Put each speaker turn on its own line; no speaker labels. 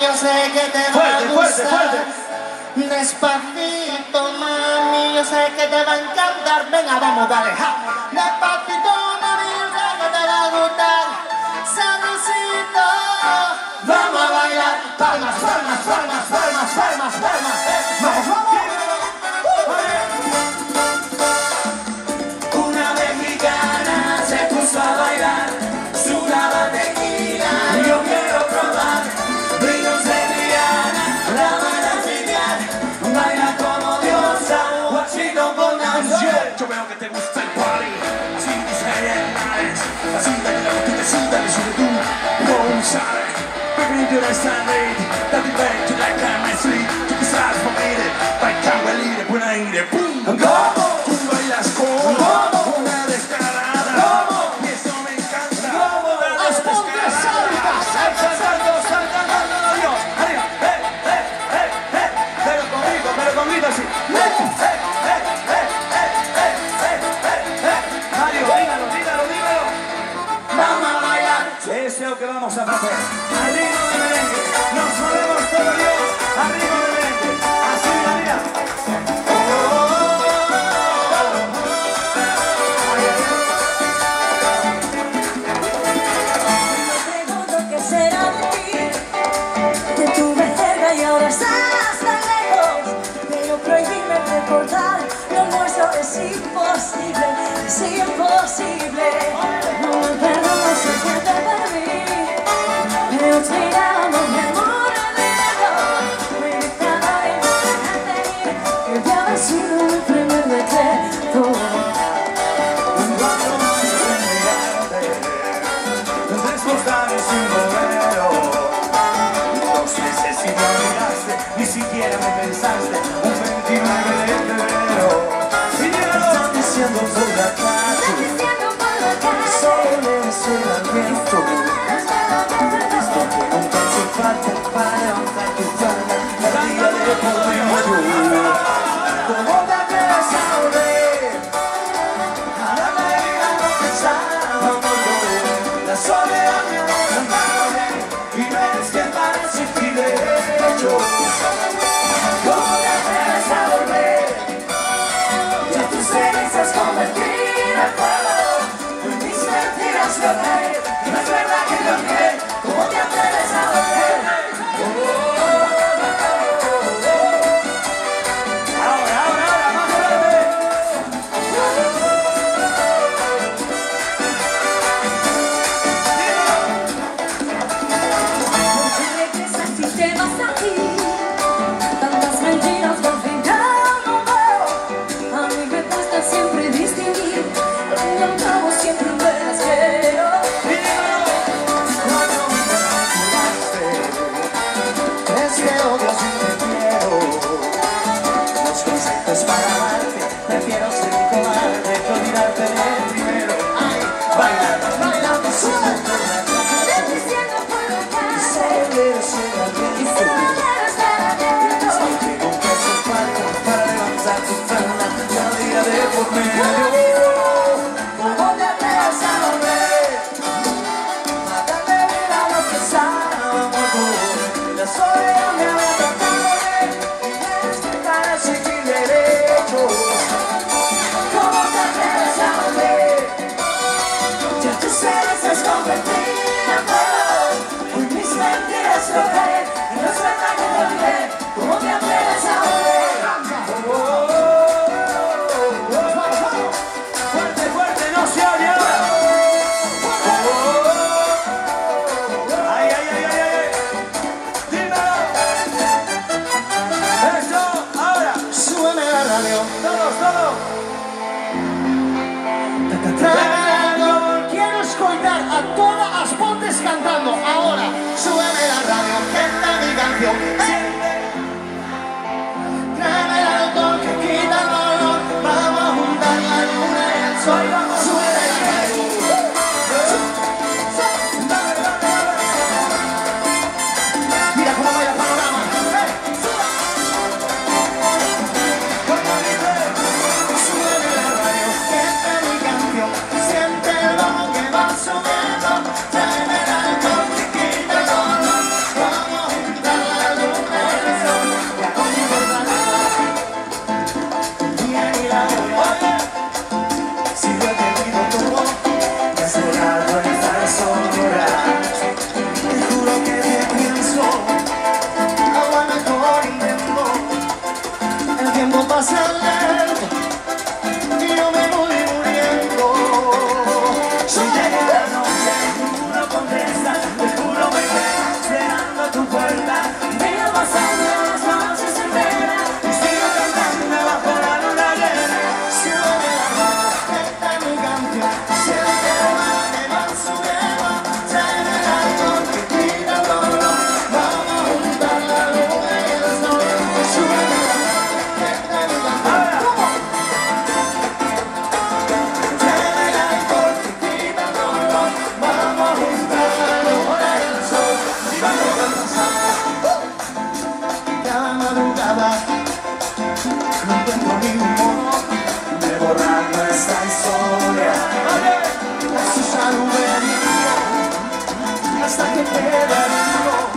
Yo sé que te va a gustar. Despacito, mami, yo sé que te va a encantar. Venga, vamos, dale, ja. Despacito, mami, yo sé que te va a gustar. Sabrosito, vamos a bailar. Palmas, palmas, palmas, palmas, palmas, palmas. Vamos, vamos. Una mexicana se puso a bailar. Sudaba tequila, yo quiero probar. Brinos de Diana, la van a enseñar. Baila como diosa, Washington con Nancy.
Yo veo que te gusta el party, así dices, así de que tú te sientas y sube tú, boom, sale. Baby, do that standard, that the back to like chemistry. Tú que sabes por mí, baila el líder, buena aire, boom.
¿Cómo?
Tú bailas como una descarada.
¿Cómo?
Y eso me encanta.
¿Cómo? Las puntas saltas, saltas, saltas, saltas, saltas, Dios.
Arriba, pero conmigo así. Mario, dígalo.
Vamos a bailar.
Ese es lo que vamos a hacer. Al ritmo de merengue. Nos movemos todo Dios. Al ritmo de merengue. Así, mira.
Me pregunto qué será de ti. Te tuve cerca y ahora estás tan lejos. Pero prohibirme recordar lo nuestro es imposible. Es imposible. No me perdono si que te perdí. Pero te amo, me muero de dolor. Me gritaba y me dejaste ir. Que de haber sido el primer decreto.
Cuando más de mirarte, desbordar sin bolero. 2 meses y no miraste, ni siquiera me pensaste. Un 29 de febrero. Y ya lo están diciendo por la calle. Solo le deseo al viento. Esto que nunca hace falta para levantar tu falda. La vida de poder. ¿Cómo te atreves a volver? La vida no pensaba volver. La soledad me abandona y ves que parece privilegio.
¿Cómo te atreves a volver? Ya tus cenizas convertir en fuego. Mis mentiras lo caen. No es verdad
ni un modo de borrar nuestra historia. Así ya lo vería hasta que quede vivo.